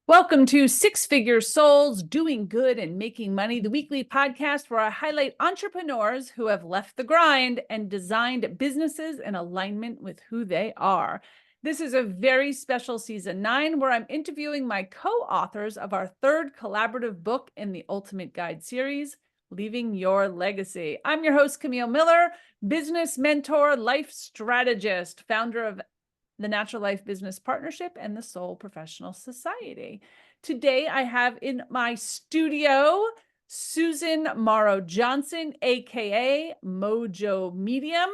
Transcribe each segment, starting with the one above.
Welcome to Six Figure Souls, Doing Good and Making Money, the weekly podcast where I highlight entrepreneurs who have left the grind and designed businesses in alignment with who they are. This is a very special season 9 where I'm interviewing my co-authors of our third collaborative book in the Ultimate Guide series, Leaving Your Legacy. I'm your host, Camille Miller, business mentor, life strategist, founder of the Natural Life Business Partnership and the Soul Professional Society. Today, I have in my studio Susan Morrow-Johnson, aka MoJo Medium.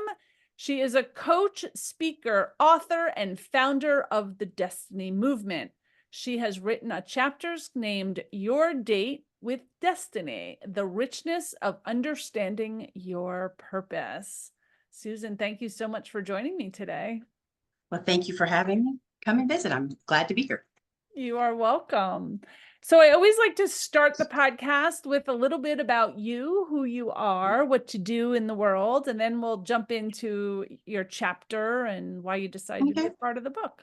She is a coach, speaker, author, and founder of the Destiny Movement. She has written a chapters named Your Date with Destiny, the richness of understanding your purpose. Susan, thank you so much for joining me today. Well, thank you for having me. Come and visit. I'm glad to be here. You are welcome. So I always like to start the podcast with a little bit about you, who you are, what you do in the world, and then we'll jump into your chapter and why you decided to be a part of the book.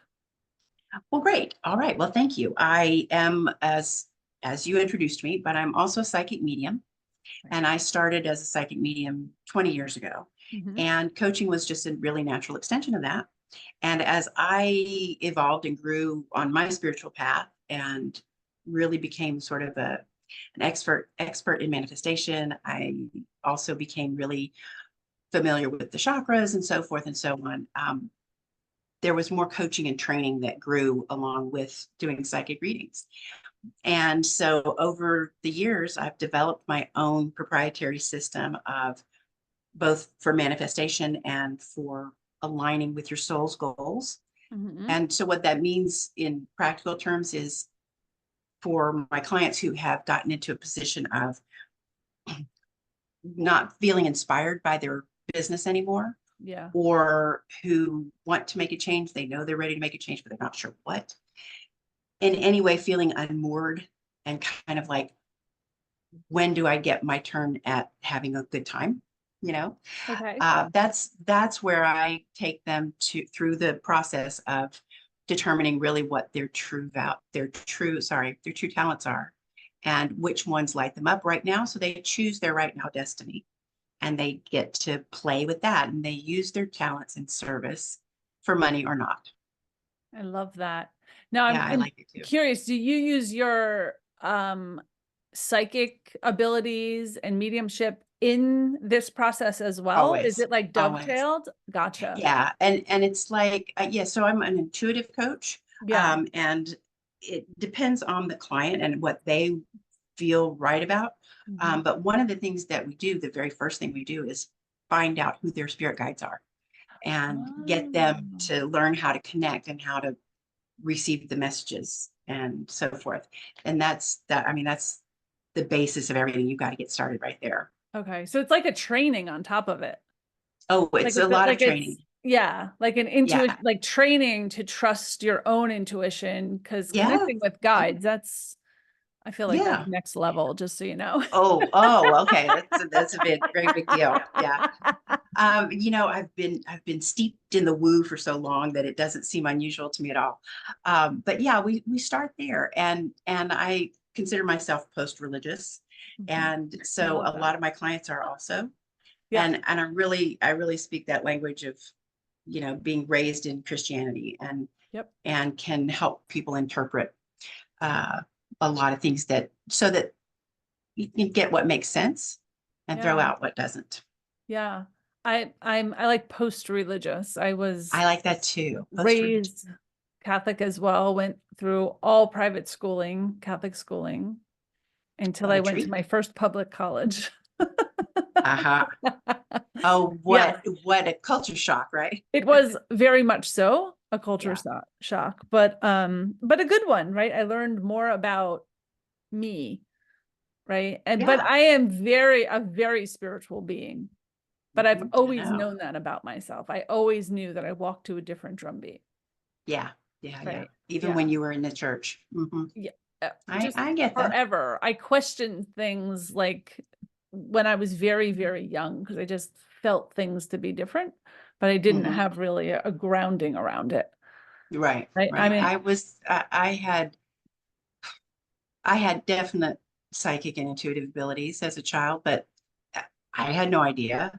Well, great. All right. Well, thank you. I am, as you introduced me, but I'm also a psychic medium. And I started as a psychic medium 20 years ago. And coaching was just a really natural extension of that. And as I evolved and grew on my spiritual path and really became sort of an expert in manifestation, I also became really familiar with the chakras and so forth and so on. There was more coaching and training that grew along with doing psychic readings. And so over the years, I've developed my own proprietary system of both for manifestation and for aligning with your soul's goals. And so what that means in practical terms is for my clients who have gotten into a position of not feeling inspired by their business anymore, or who want to make a change, they know they're ready to make a change, but they're not sure what, in any way feeling unmoored and kind of like, when do I get my turn at having a good time? That's where I take them through the process of determining really what their true talents are and which ones light them up right now. So they choose their right now destiny and they get to play with that and they use their talents in service for money or not. I love that. Now I'm like it too. Curious, do you use your psychic abilities and mediumship in this process as well? Always. Is it like dovetailed? Always. Gotcha. Yeah. And it's like, so I'm an intuitive coach. And it depends on the client and what they feel right about. But one of the things that we do, the very first thing we do is find out who their spirit guides are and get them to learn how to connect and how to receive the messages and so forth. And that's the basis of everything. You've got to get started right there. Okay. So it's like a training on top of it. Oh, it's a lot of training. Like an intuition, like training to trust your own intuition, because connecting with guides, I feel like that's next level, just so you know. Okay. That's a very big deal. Yeah. I've been steeped in the woo for so long that it doesn't seem unusual to me at all. But yeah, we start there, and I consider myself post-religious, and so a lot of my clients are also, and I really speak that language of, being raised in Christianity and can help people interpret a lot of things so that you can get what makes sense and throw out what doesn't. Yeah. I like post-religious. I like that too. Raised Catholic as well, went through all private schooling, Catholic schooling, until I went to my first public college. Oh, what a culture shock, right? It was very much so a culture shock, but a good one, right? I learned more about me, right? But I am a very spiritual being. But I've always known that about myself. I always knew that I walked to a different drum beat. Yeah. Even when you were in the church. I get that. Forever. I questioned things like when I was very, very young, because I just felt things to be different, but I didn't have really a grounding around it. Right. I mean, I had I had definite psychic and intuitive abilities as a child, but I had no idea,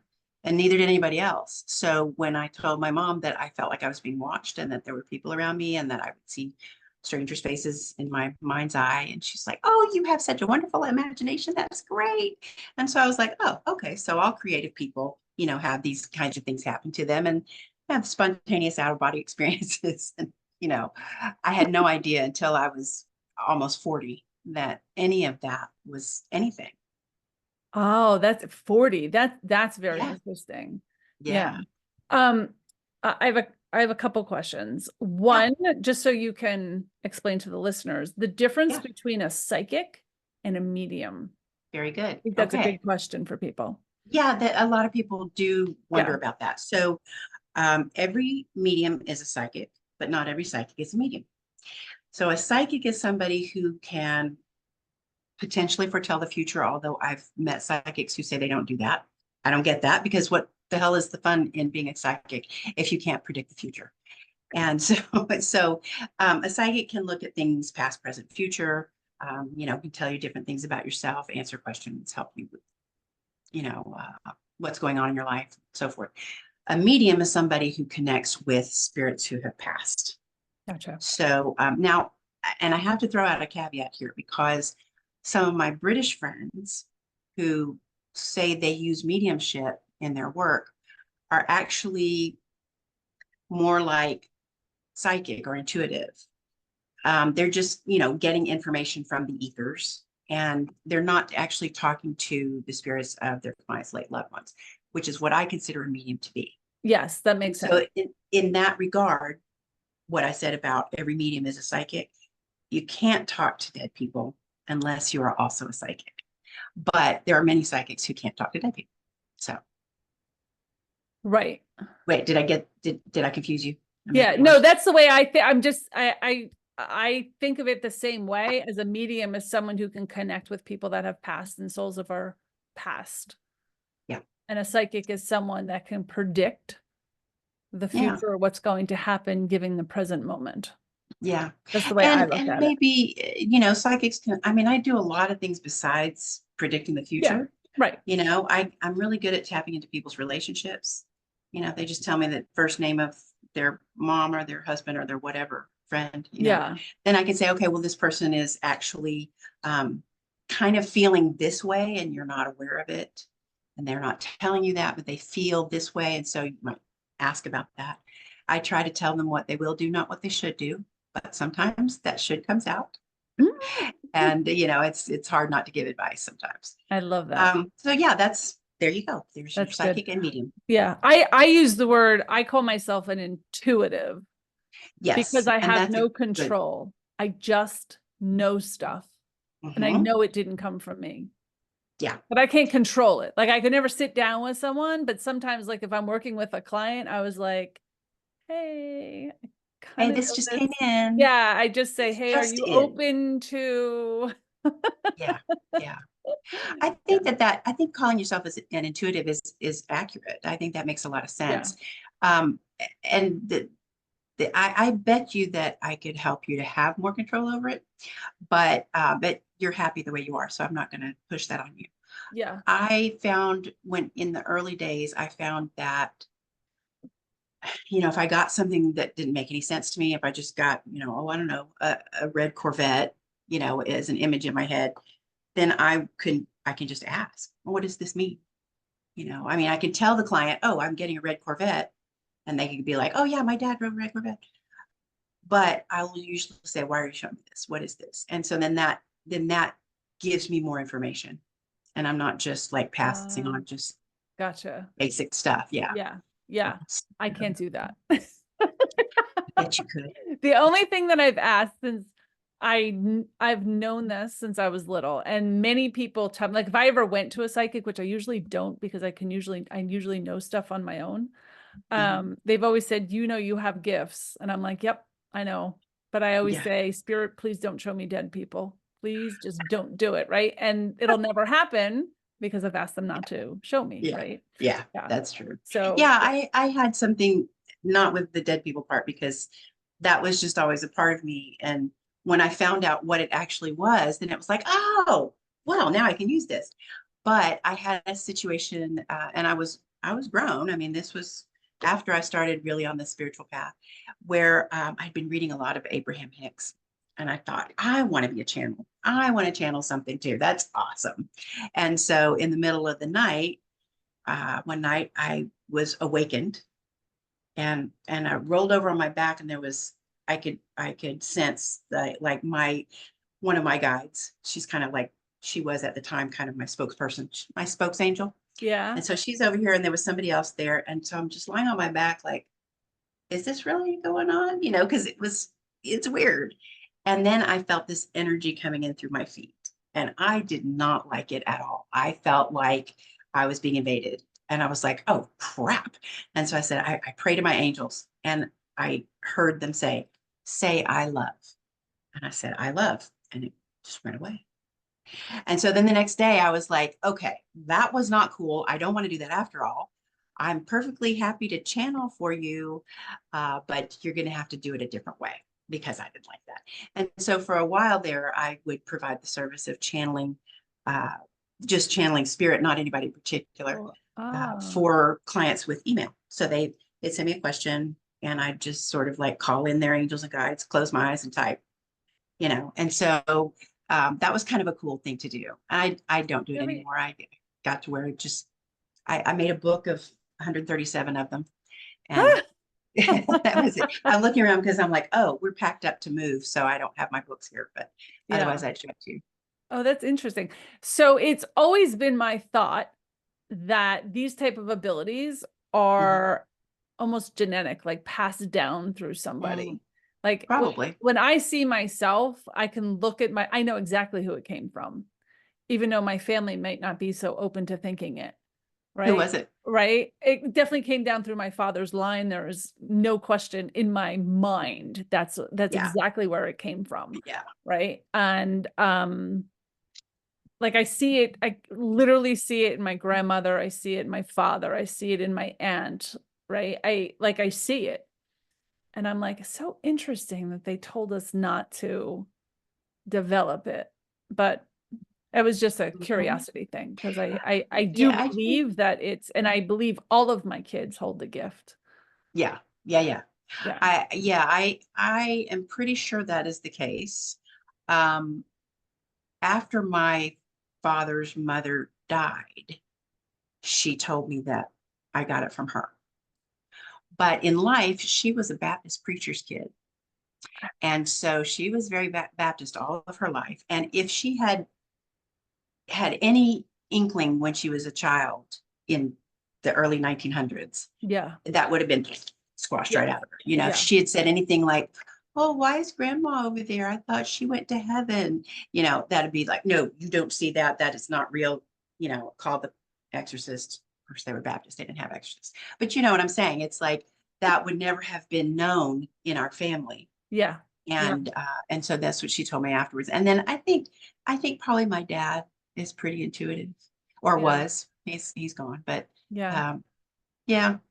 and neither did anybody else. So when I told my mom that I felt like I was being watched and that there were people around me and that I would see strangers' faces in my mind's eye, and she's like, "Oh, you have such a wonderful imagination. That's great." And so I was like, "Oh, okay. So all creative people, have these kinds of things happen to them and have spontaneous out-of-body experiences." And, I had no idea until I was almost 40 that any of that was anything. Oh, that's 40. That's very Yeah. interesting. Yeah. Um, I have a couple questions. One, just so you can explain to the listeners, the difference Yeah. between a psychic and a medium. Very good. I think that's a Okay. big question for people. Yeah, that a lot of people do wonder Yeah. about that. So every medium is a psychic, but not every psychic is a medium. So a psychic is somebody who can potentially foretell the future, although I've met psychics who say they don't do that. I don't get that, because what the hell is the fun in being a psychic if you can't predict the future? And so a psychic can look at things past, present, future, can tell you different things about yourself, answer questions, help you with, what's going on in your life, so forth. A medium is somebody who connects with spirits who have passed. Gotcha. So now, and I have to throw out a caveat here, because some of my British friends who say they use mediumship in their work are actually more like psychic or intuitive. They're just, getting information from the ethers, and they're not actually talking to the spirits of their clients' late loved ones, which is what I consider a medium to be. Yes, that makes sense. So in that regard, what I said about every medium is a psychic, you can't talk to dead people unless you are also a psychic. But there are many psychics who can't talk to dead people. So. Right. Wait, did I confuse you? Yeah, no, that's the way I think. I think of it the same way. As a medium as someone who can connect with people that have passed and souls of our past. Yeah. And a psychic is someone that can predict the future, or what's going to happen, given the present moment. Yeah. That's the way I look and at it. maybe, psychics can, I do a lot of things besides predicting the future. Right. I'm really good at tapping into people's relationships. They just tell me the first name of their mom or their husband or their whatever friend, then I can say, okay, well, this person is actually kind of feeling this way and you're not aware of it. And they're not telling you that, but they feel this way. And so you might ask about that. I try to tell them what they will do, not what they should do. But sometimes that should comes out. And, it's hard not to give advice sometimes. I love that. So yeah, there you go. There's your psychic and medium. Yeah. I use the word, I call myself an intuitive. Yes. Because I have no control. I just know stuff. And I know it didn't come from me. Yeah. But I can't control it. Like, I could never sit down with someone, but sometimes, like, if I'm working with a client, I was like, hey, this just came in. Yeah, I just say, hey, are you open to? Yeah. Yeah. I think I think calling yourself as an intuitive is accurate. I think that makes a lot of sense. And I bet you that I could help you to have more control over it, but you're happy the way you are. So I'm not going to push that on you. Yeah. I found when in the early days, I found that, if I got something that didn't make any sense to me, if I just got, I don't know, a red Corvette, as an image in my head, then I can just ask, well, what does this mean? I could tell the client, oh, I'm getting a red Corvette. And they could be like, oh yeah, my dad drove a red Corvette. But I will usually say, why are you showing me this? What is this? And so then that gives me more information. And I'm not just like passing on just gotcha basic stuff. Yeah. Yeah. I can't do that. I bet you could. The only thing that I've asked, since I've known this since I was little, and many people tell me, like, if I ever went to a psychic, which I usually don't, because I usually know stuff on my own. They've always said, you have gifts. And I'm like, yep, I know. But I always say, Spirit, please don't show me dead people. Please just don't do it. Right. And it'll never happen because I've asked them not to show me. Right. Yeah, that's true. So yeah, I had something, not with the dead people part, because that was just always a part of me. And when I found out what it actually was, then it was like, oh, well, now I can use this. But I had a situation, and I was grown. I mean, this was after I started really on the spiritual path, where I'd been reading a lot of Abraham Hicks. And I thought, I want to be a channel. I want to channel something too. That's awesome. And so in the middle of the night, one night I was awakened, and I rolled over on my back, and there was, I could sense that, like, one of my guides, she's kind of like, she was at the time kind of my spokesperson, my spokes angel. Yeah. And so she's over here, and there was somebody else there. And so I'm just lying on my back, like, is this really going on? You know, because it's weird. And then I felt this energy coming in through my feet, and I did not like it at all. I felt like I was being invaded, and I was like, oh, crap. And so I said, I pray to my angels, and I heard them say, I love. And I said, I love. And it just went away. And so then the next day I was like, okay, that was not cool. I don't want to do that after all. I'm perfectly happy to channel for you, but you're going to have to do it a different way, because I didn't like that. And so for a while there, I would provide the service of channeling, just channeling spirit, not anybody in particular, for clients with email. So they'd send me a question, and I'd just sort of like call in their angels and guides, close my eyes and type, you know. And so that was kind of a cool thing to do. I don't do it anymore. I got to where it just, I made a book of 137 of them. And that was it. I'm looking around because I'm like, oh, we're packed up to move, so I don't have my books here, but otherwise I'd show it to you. Oh, that's interesting. So it's always been my thought that these type of abilities are almost genetic, like passed down through somebody. Like probably when I see myself, I can look at I know exactly who it came from, even though my family might not be so open to thinking it. Right. Who was it? Right. It definitely came down through my father's line. There is no question in my mind. That's exactly where it came from. Yeah. Right. And like I see it, I literally see it in my grandmother. I see it in my father. I see it in my aunt. Right. I see it. And I'm like, so interesting that they told us not to develop it. But it was just a curiosity thing, because I do believe that it's, and I believe all of my kids hold the gift. Yeah. I am pretty sure that is the case. After my father's mother died, she told me that I got it from her. But in life, she was a Baptist preacher's kid. And so she was very Baptist all of her life. And if she had any inkling when she was a child in the early 1900s, that would have been squashed right out of her. You know, if she had said anything like, oh, why is grandma over there? I thought she went to heaven. You know, that'd be like, no, you don't see that. That is not real. You know, call the exorcist. Of course, they were Baptist. They didn't have exorcists. But you know what I'm saying? It's like that would never have been known in our family. Yeah. And so that's what she told me afterwards. And then I think probably my dad is pretty intuitive, or was. He's gone. But yeah,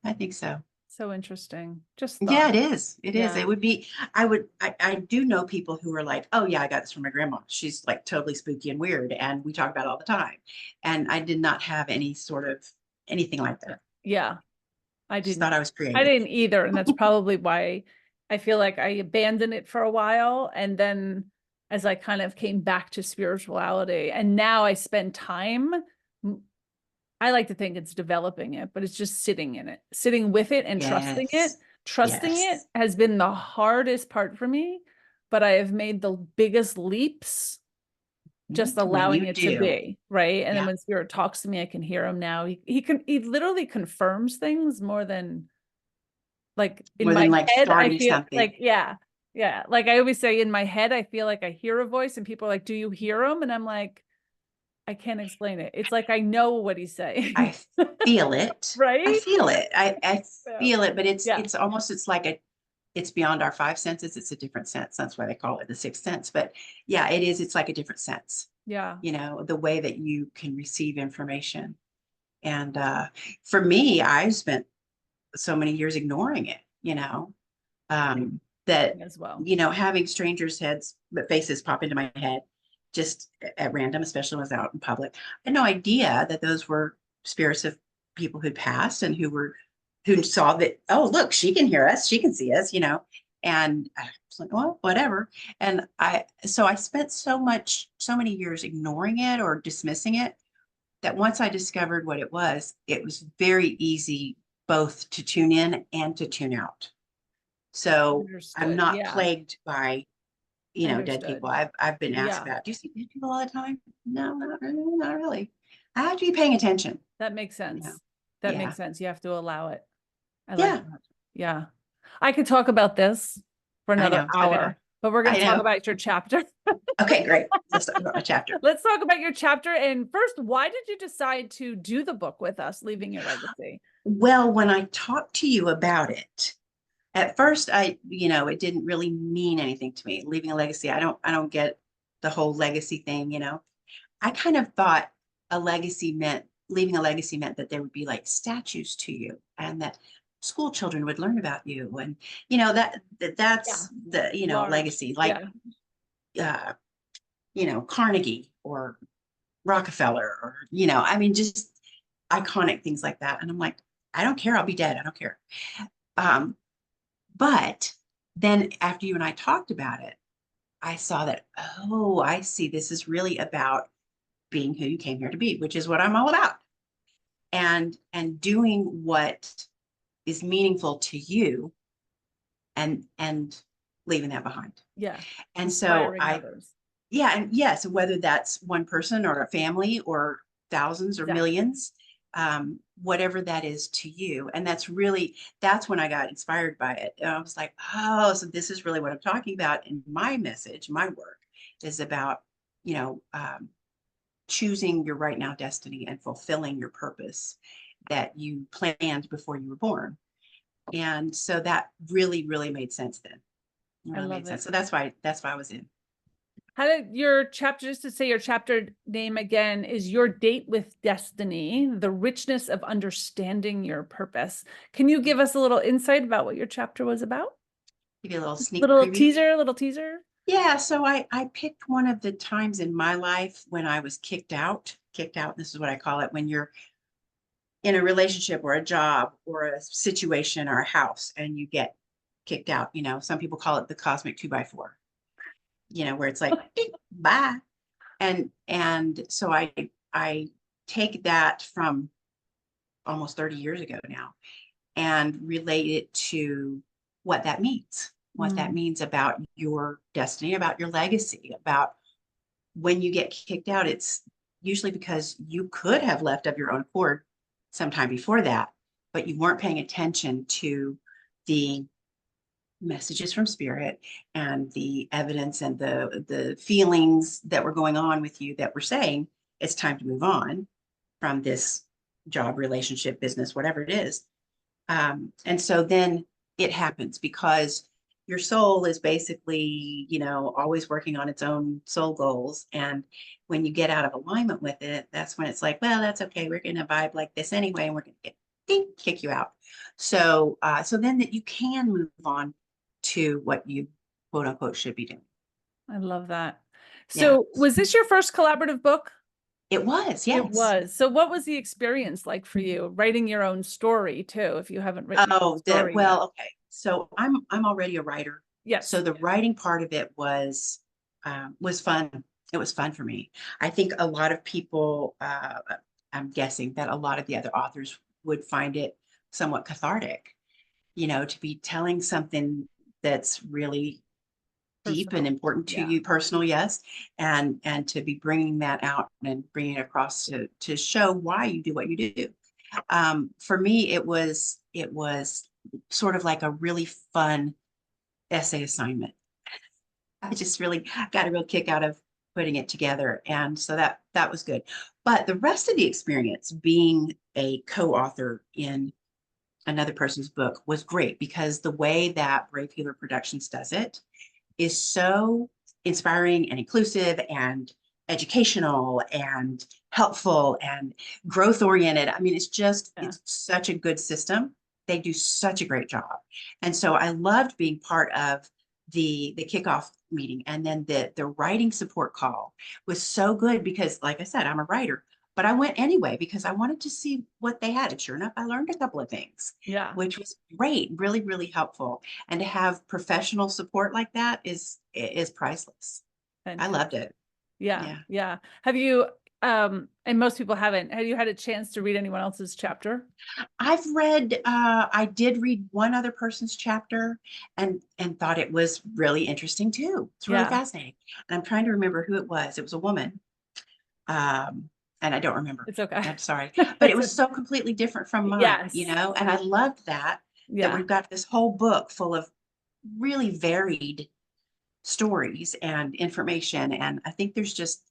I think so. So interesting. Just it is. It is. It would be, I do know people who are like, oh yeah, I got this from my grandma. She's like totally spooky and weird, and we talk about it all the time. And I did not have any sort of anything like that. Yeah. I just thought I was creative. I didn't either. And that's probably why I feel like I abandoned it for a while. And then as I kind of came back to spirituality, and now I spend time, I like to think it's developing it, but it's just sitting in it, sitting with it and trusting it. Trusting it has been the hardest part for me, but I have made the biggest leaps just allowing it to be, right? And then when spirit talks to me, I can hear him now. He literally confirms things more than like in my head. I feel like, like I always say, in my head, I feel like I hear a voice, and people are like, do you hear him? And I'm like, I can't explain it. It's like I know what he's saying. I feel it. Right? I feel it. I feel it, but it's almost, it's like it's beyond our five senses. It's a different sense. That's why they call it the sixth sense. But yeah, it is. It's like a different sense. Yeah. You know, the way that you can receive information. And for me, I spent so many years ignoring it, you know. that, as well. having strangers' faces pop into my head just at random, especially when I was out in public. I had no idea that those were spirits of people who'd passed and who saw that, oh, look, she can hear us, she can see us, and I was like, well, whatever. And so I spent so many years ignoring it or dismissing it, that once I discovered what it was very easy both to tune in and to tune out. So I'm Understood. not Yeah. plagued by, dead Understood. people. I've been asked Yeah. about, do you see dead people all the time? No, not really. I have to be paying attention. That makes sense. Yeah. That Yeah. makes sense. You have to allow it. I like Yeah. that. Yeah. I could talk about this for another know, so could I. hour, but we're going I to talk know. about your chapter. Okay, great. Let's talk about my chapter. Let's talk about your chapter. And first, why did you decide to do the book with us, Leaving Your Legacy? Well, when I talked to you about it, at first it didn't really mean anything to me. Leaving a legacy, I don't get the whole legacy thing, I kind of thought leaving a legacy meant that there would be like statues to you, and that school children would learn about you, and that's the Large. legacy, like Carnegie or Rockefeller, or just iconic things like that. And I'm like, I don't care, I'll be dead, I don't care. But then after you and I talked about it, I saw that, oh, I see, this is really about being who you came here to be, which is what I'm all about. And doing what is meaningful to you, and leaving that behind. Yeah. And so others. Yeah. And yes, whether that's one person or a family or thousands or millions, whatever that is to you. And that's when I got inspired by it. And I was like, oh, so this is really what I'm talking about. And my message, my work is about, choosing your right now destiny and fulfilling your purpose that you planned before you were born. And so that really, really made sense then. Really made sense. So that's why I was in. How did your chapter, just to say your chapter name again, is Your Date with Destiny, the Richness of Understanding Your Purpose. Can you give us a little insight about what your chapter was about? Give you a little sneak little preview. teaser. Yeah, so I picked one of the times in my life when I was kicked out. This is what I call it, when you're in a relationship or a job or a situation or a house and you get kicked out. Some people call it the cosmic 2x4, where it's like, bye. And so I take that from almost 30 years ago now and relate it to what that means. What that means about your destiny, about your legacy, about when you get kicked out. It's usually because you could have left of your own accord sometime before that, but you weren't paying attention to the messages from spirit and the evidence and the feelings that were going on with you that were saying it's time to move on from this job, relationship, business, whatever it is. And so then it happens because your soul is basically, always working on its own soul goals. And when you get out of alignment with it, that's when it's like, well, that's okay. We're going to vibe like this anyway, and we're going to kick you out. So, then that you can move on to what you quote unquote should be doing. I love that. So was this your first collaborative book? It was, yes. It was. So what was the experience like for you writing your own story too, if you haven't written okay. So I'm already a writer. Yes. So the writing part of it was fun. It was fun for me. I think a lot of people, I'm guessing that a lot of the other authors would find it somewhat cathartic, to be telling something that's really deep and important to you, personal, yes, and to be bringing that out and bringing it across to show why you do what you do. For me, it was sort of like a really fun essay assignment. I just really got a real kick out of putting it together, and so that was good. But the rest of the experience, being a co-author in another person's book, was great, because the way that Brave Healer Productions does it is so inspiring and inclusive and educational and helpful and growth oriented. I mean, it's such a good system. They do such a great job. And so I loved being part of the kickoff meeting, and then the writing support call was so good because, like I said, I'm a writer, but I went anyway because I wanted to see what they had. And sure enough, I learned a couple of things, Yeah. which was great, really, really helpful. And to have professional support like that is priceless. I loved it. Yeah. Yeah. Have you, and most people haven't, have you had a chance to read anyone else's chapter? I did read one other person's chapter and thought it was really interesting too. It's really fascinating. And I'm trying to remember who it was. It was a woman. And I don't remember. It's okay. I'm sorry. But it was so completely different from mine, you know, and I loved that we've got this whole book full of really varied stories and information. And I think there's just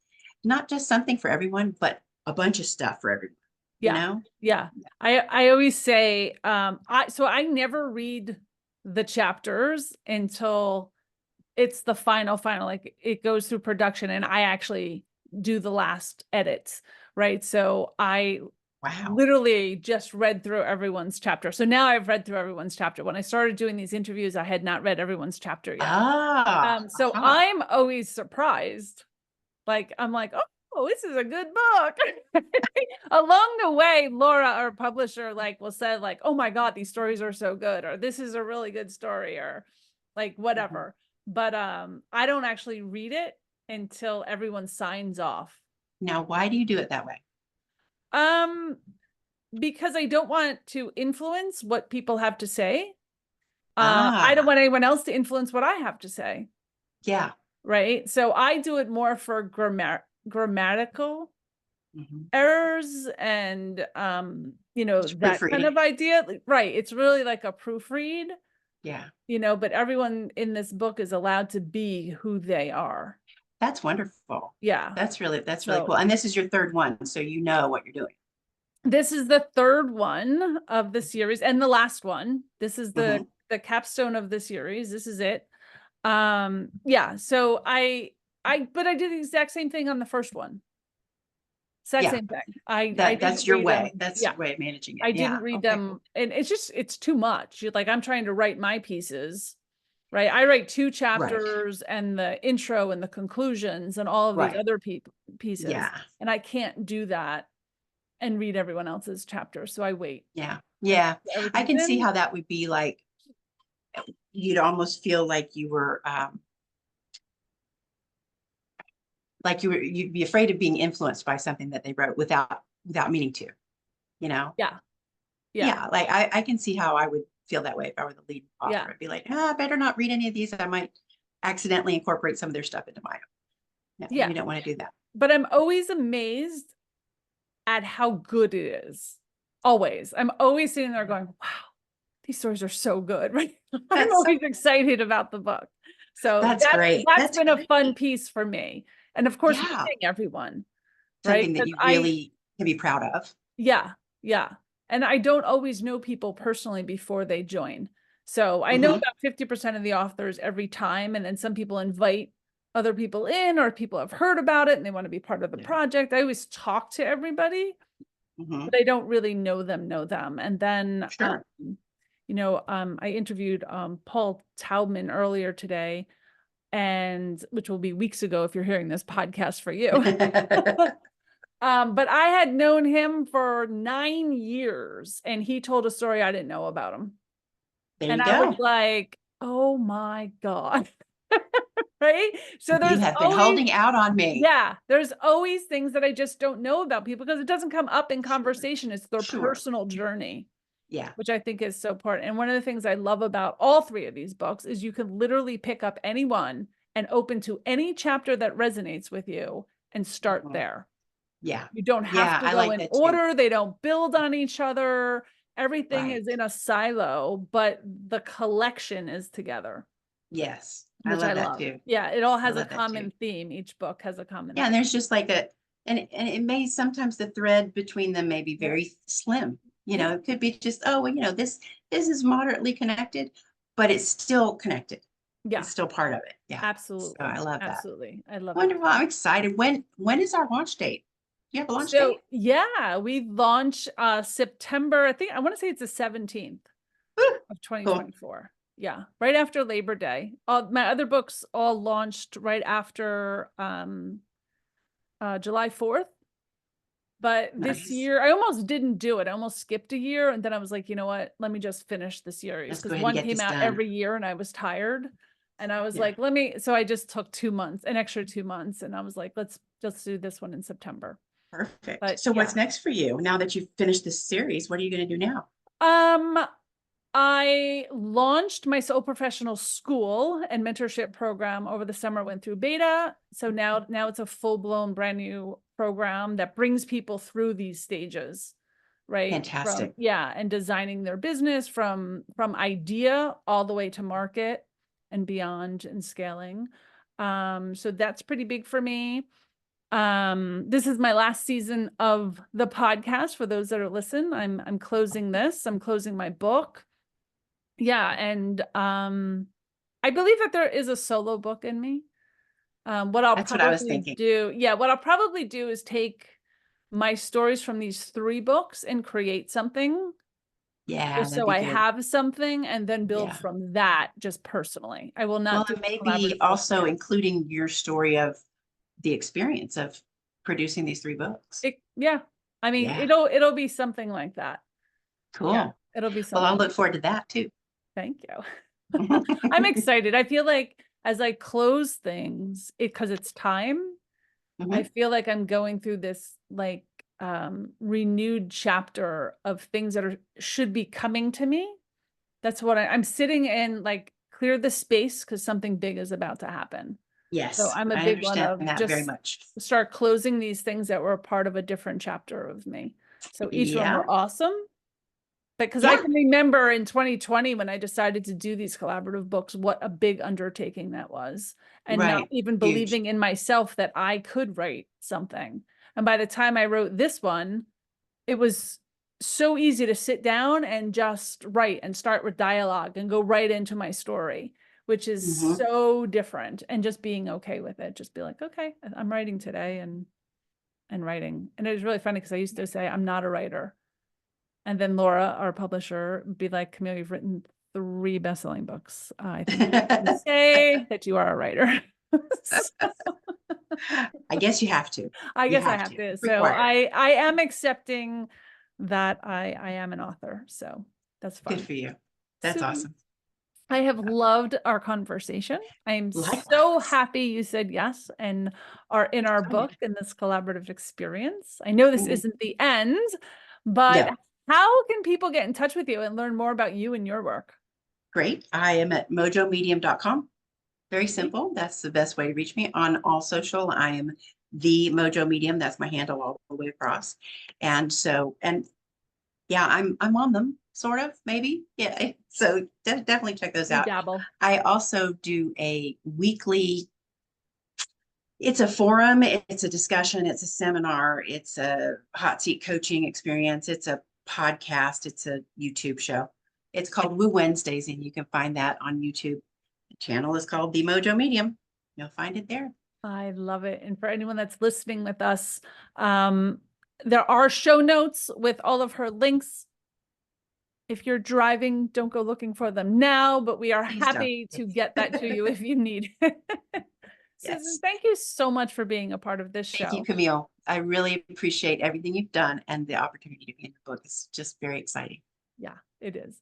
not just something for everyone, but a bunch of stuff for everyone. You know? Yeah. I always say, I never read the chapters until it's the final, like it goes through production and I actually do the last edits, right? So I literally just read through everyone's chapter. So now I've read through everyone's chapter. When I started doing these interviews, I had not read everyone's chapter yet. So I'm always surprised. Like, I'm like, oh, this is a good book. Along the way, Laura, our publisher, like will say like, oh my God, these stories are so good, or this is a really good story, or like whatever. But I don't actually read it until everyone signs off. Now, why do you do it that way? Because I don't want to influence what people have to say. I don't want anyone else to influence what I have to say. Yeah. Right. So I do it more for grammatical errors and, you know, that kind of idea. Right. It's really like a proofread. Yeah. You know, but everyone in this book is allowed to be who they are. That's wonderful. Yeah. That's really cool. And this is your third one, so you know what you're doing. This is the third one of the series and the last one. This is the capstone of the series. This is it. Yeah. So but I did the exact same thing on the first one. Same thing. That's your way. That's your way of managing it. I didn't read them, and it's too much. Like I'm trying to write my pieces, right? I write 2 chapters and the intro and the conclusions and all of these other pieces. Yeah. And I can't do that and read everyone else's chapter. So I wait. Yeah. Yeah. I can see how that would be like, you'd almost feel like you were, you'd be afraid of being influenced by something that they wrote without meaning to, you know? Yeah. Yeah. Like I can see how I would feel that way if I were the lead author. I'd be like, I better not read any of these. I might accidentally incorporate some of their stuff into mine. No, you don't want to do that. But I'm always amazed at how good it is. Always. I'm always sitting there going, wow, these stories are so good, right? I'm always excited about the book. So that's great. That's been a fun piece for me. And of course, meeting everyone, something that you really can be proud of. Yeah. Yeah. And I don't always know people personally before they join. So I know about 50% of the authors every time. And then some people invite other people in, or people have heard about it and they want to be part of the project. I always talk to everybody, but I don't really know them. And then, you know, I interviewed Paul Taubman earlier today, and which will be weeks ago if you're hearing this podcast for you. But I had known him for 9 years, and he told a story I didn't know about him. I was like, oh my God. Right? So you have been holding out on me. Yeah. There's always things that I just don't know about people because it doesn't come up in conversation. It's their personal journey. Yeah. Which I think is so important. And one of the things I love about all 3 of these books is you can literally pick up any one and open to any chapter that resonates with you and start there. Yeah. You don't have to go in order. They don't build on each other. Everything is in a silo, but the collection is together. Yes. I love that too. Yeah. It all has a common theme. Each book has a common theme. And there's just like and it may, sometimes the thread between them may be very slim. You know, it could be just, oh, well, you know, this is moderately connected, but it's still connected. Yeah. It's still part of it. Yeah. Absolutely. So I love that. Absolutely. I love it. Wonderful. I'm excited. When is our launch date? Do you have a launch date? Yeah, we launch September, I want to say it's the 17th of 2024. Cool. Yeah, right after Labor Day. All my other books all launched right after July 4th. But this Nice. year, I almost didn't do it. I almost skipped a year. And then I was like, you know what? Let me just finish the series. Let's go Because ahead and one get came this out done. every year and I was tired. And I was Yeah. like, so I just took 2 months, an extra 2 months. And I was like, let's just do this one in September. Perfect. But So yeah. what's next for you? Now that you've finished this series, what are you going to do now? I launched my Soul Professional School and mentorship program over the summer, went through beta. So now it's a full-blown brand new program that brings people through these stages, right? Fantastic. And designing their business from idea all the way to market and beyond and scaling. So that's pretty big for me. This is my last season of the podcast. For those that are listening, I'm closing this. I'm closing my book. Yeah, and I believe that there is a solo book in me. What I'll That's what I was probably thinking. do, what I'll probably do is take my stories from these 3 books and create something. Yeah, Just that'd so be I good. have something and then build Yeah. from that just personally. I will not Well, do and maybe collaborative also books. including your story of the experience of producing these 3 books. Yeah. I mean, Yeah. it'll be something like that. Cool. Yeah, it'll be Well, I'll something. look forward to that too. Thank you. I'm excited. I feel like as I close things, because it's time, I feel like I'm going through this like renewed chapter of things that should be coming to me. That's what I'm sitting in, like, clear the space because something big is about to happen. So Yes, I'm a I big one understand of that very just much. start closing these things that were a part of a different chapter of me. So each one Yeah. were awesome. Because I Yeah. can remember in 2020 when I decided to do these collaborative books, what a big undertaking that was. And not Right. even Huge. believing in myself that I could write something. And by the time I wrote this one, it was so easy to sit down and just write and start with dialogue and go right into my story, which is so different. And just being okay with it. Just be like, okay, I'm writing today and writing. And it was really funny because I used to say, I'm not a writer. And then Laura, our publisher, would be like, Camille, you've written 3 best-selling books. I think you can say that you are a writer. I guess you have to. I You guess I have have to. to. So Required. I am accepting that I am an author. So that's fun. Good for you. That's Super. awesome. I have loved our conversation. I'm so Likewise. happy you said yes and are in our book in this collaborative experience. I know this isn't the end, but No. how can people get in touch with you and learn more about you and your work? Great. I am at mojomedium.com. Very simple. That's the best way to reach me on all social. I am the Mojo Medium. That's my handle all the way across. And so, and yeah, I'm on them, sort of, maybe. Yeah. So definitely check those You out. dabble. I also do a weekly, it's a forum, it's a discussion, it's a seminar, it's a hot seat coaching experience, it's a podcast, it's a YouTube show. It's called Woo Wednesdays, and you can find that on YouTube. The channel is called The Mojo Medium. You'll find it there. I love it. And for anyone that's listening with us, there are show notes with all of her links. If you're driving, don't go looking for them now, but we are Please happy don't. to get that to you if you need it. Susan, Yes. thank you so much for being a part of this show. Thank you, Camille. I really appreciate everything you've done, and the opportunity to be in the book is just very exciting. Yeah, it is.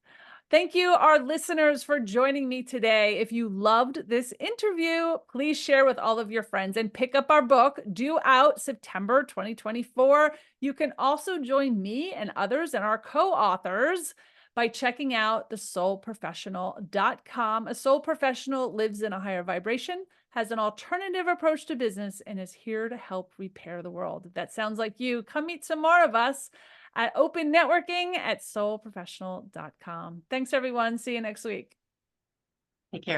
Thank you, our listeners, for joining me today. If you loved this interview, please share with all of your friends and pick up our book, due out September 2024. You can also join me and others and our co-authors by checking out thesoulprofessional.com. A soul professional lives in a higher vibration, has an alternative approach to business, and is here to help repair the world. If that sounds like you, come meet some more of us at open networking at soulprofessional.com. Thanks, everyone. See you next week. Take care.